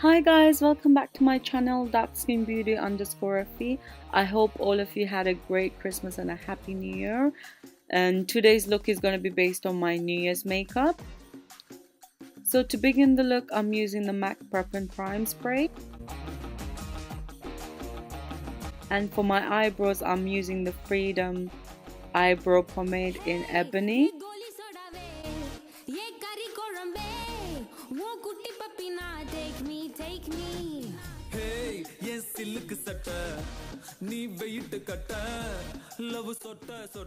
Hi guys, welcome back to my channel darkskinbeauty_FE. I hope all of you had a great Christmas and a happy new year. And today's look is going to be based on my New Year's makeup. So to begin the look, I'm using the MAC Prep and Prime spray. And for my eyebrows, I'm using the Freedom eyebrow pomade in Ebony.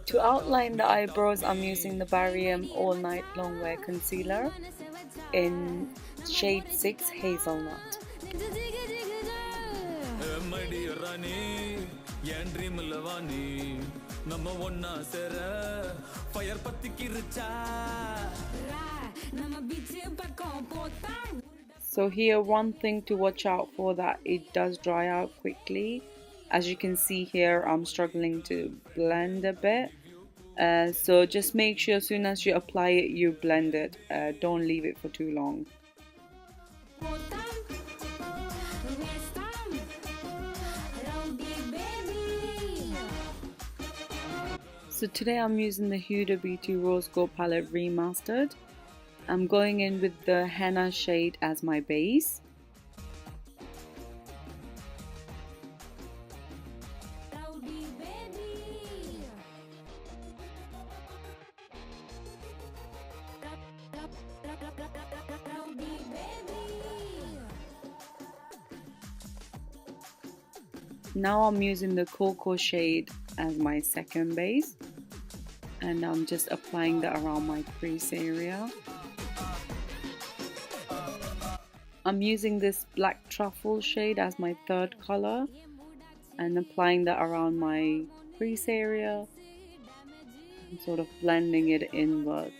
To outline the eyebrows, I'm using the Barium All Night Long Wear Concealer in shade 6 Hazelnut. So here, one thing to watch out for, that it does dry out quickly. As you can see here, I'm struggling to blend a bit. So just make sure as soon as you apply it, you blend it. Don't leave it for too long. So today I'm using the Hudabeauty Rose Gold Palette Remastered. I'm going in with the Henna shade as my base. Now I'm using the Coco shade as my second base, and I'm just applying that around my crease area. I'm using this black Truffle shade as my third color and applying that around my crease area and sort of blending it inwards.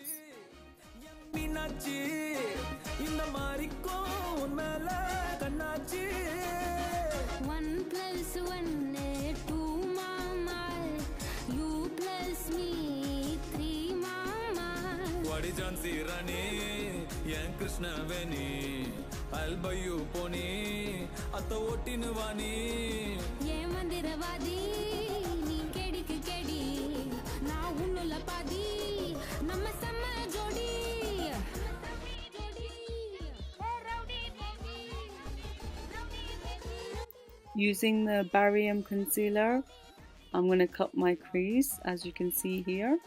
Using the Barium concealer, I'm going to cut my crease, as you can see here.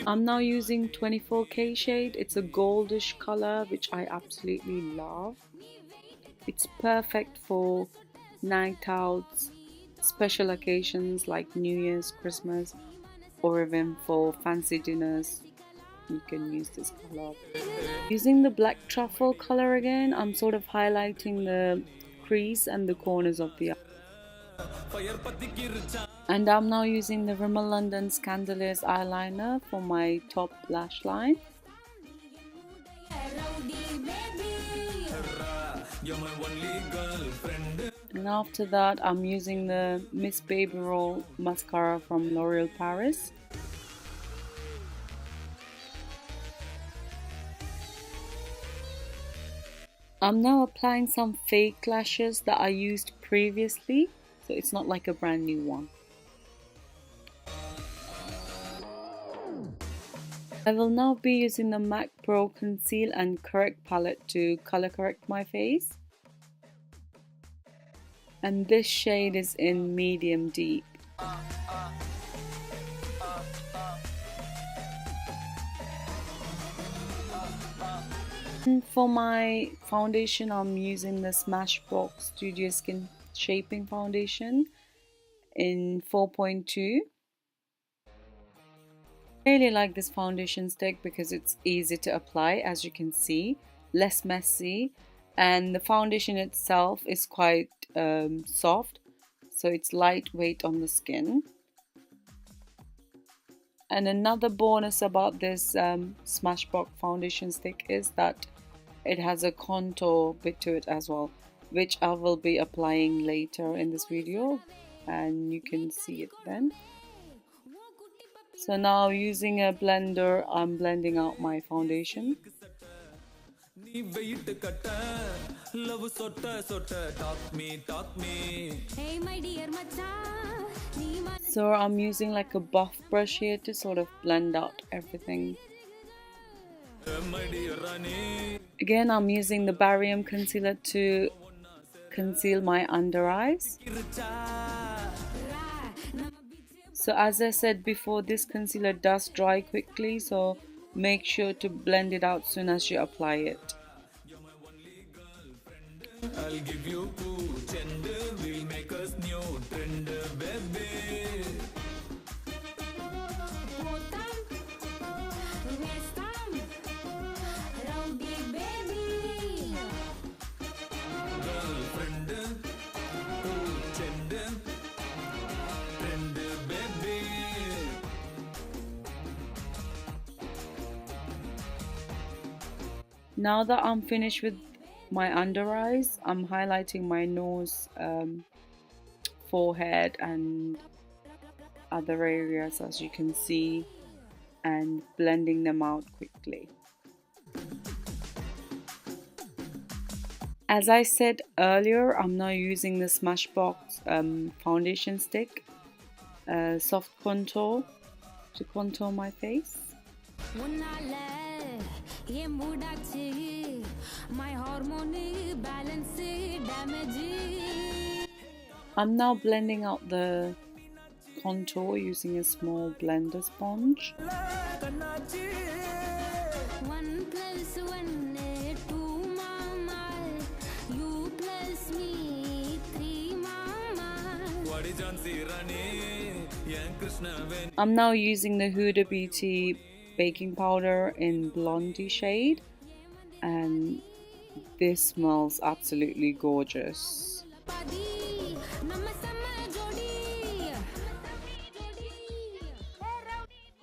I'm now using 24K shade. It's a goldish color which I absolutely love. It's perfect for night outs, special occasions like New Year's, Christmas, or even for fancy dinners. You can use this color. Using the black Truffle color again, I'm sort of highlighting the crease and the corners of the eye. And I'm now using the Rimmel London Scandalous eyeliner for my top lash line. And after that, I'm using the Miss Baby Roll mascara from L'Oreal Paris. I'm now applying some fake lashes that I used previously, so it's not like a brand new one. I will now be using the MAC Pro Conceal and Correct palette to color correct my face. And this shade is in medium deep. And for my foundation, I'm using the Smashbox Studio Skin Shaping Foundation in 4.2. I really like this foundation stick because it's easy to apply, as you can see, less messy, and the foundation itself is quite soft, so it's lightweight on the skin. And another bonus about this Smashbox foundation stick is that it has a contour bit to it as well, which I will be applying later in this video. and you can see it then. So now using a blender, I'm blending out my foundation. So I'm using like a buff brush here to sort of blend out everything. Again, I'm using the barium concealer to conceal my under eyes. So as I said before, this concealer does dry quickly, so make sure to blend it out soon as you apply it. I'll give you we'll make us new trend, baby. Now that I'm finished with my under eyes, I'm highlighting my nose, forehead and other areas, as you can see, and blending them out quickly. As I said earlier, I'm now using the Smashbox foundation stick, soft contour, to contour my face. I'm now blending out the contour using a small blender sponge. I'm now using the Hudabeauty baking powder in Blondie shade, and this smells absolutely gorgeous.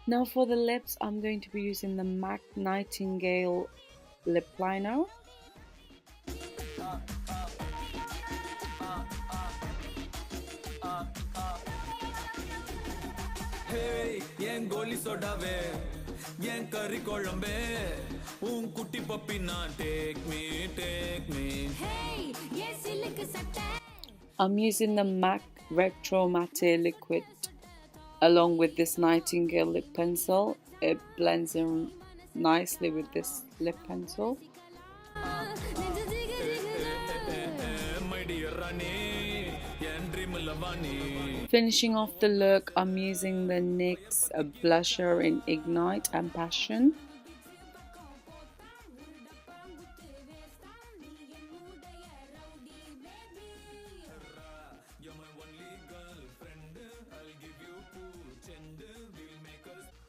Now for the lips, I'm going to be using the MAC Nightingale lip liner. Hey, yen goli sodave, yen curry kolambe, kutti puppy na take me. Hey, yes, I'm using the MAC Retro Matte Liquid along with this Nightingale lip pencil. It blends in nicely with this lip pencil. Finishing off the look, I'm using the NYX blusher in Ignite and Passion.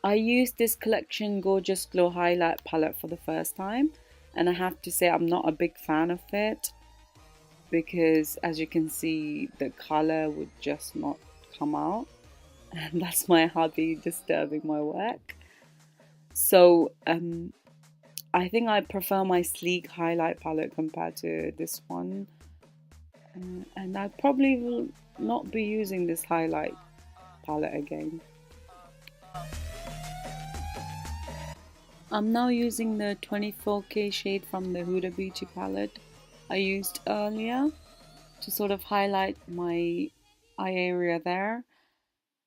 I used this Collection Gorgeous Glow highlight palette for the first time, and I have to say I'm not a big fan of it, because as you can see the color would just not come out, and that's my hubby disturbing my work. So I think I prefer my sleek highlight palette compared to this one, and I probably will not be using this highlight palette again. I'm now using the 24K shade from the Hudabeauty palette I used earlier to sort of highlight my eye area there,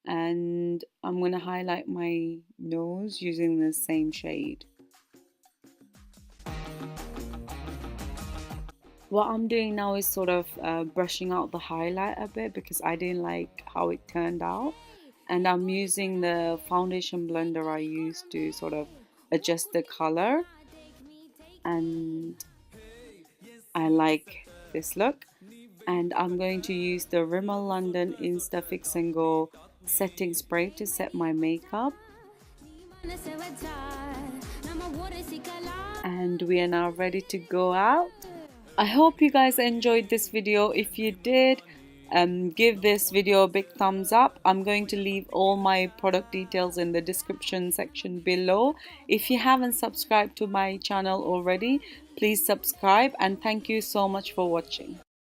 and I'm going to highlight my nose using the same shade. What I'm doing now is sort of brushing out the highlight a bit because I didn't like how it turned out, and I'm using the foundation blender I used to sort of adjust the color, and I like this look. And I'm going to use the Rimmel London Insta Fix and Go setting spray to set my makeup, and we are now ready to go out. I hope you guys enjoyed this video. If you did, give this video a big thumbs up. I'm going to leave all my product details in the description section below. If you haven't subscribed to my channel already, please subscribe, and thank you so much for watching.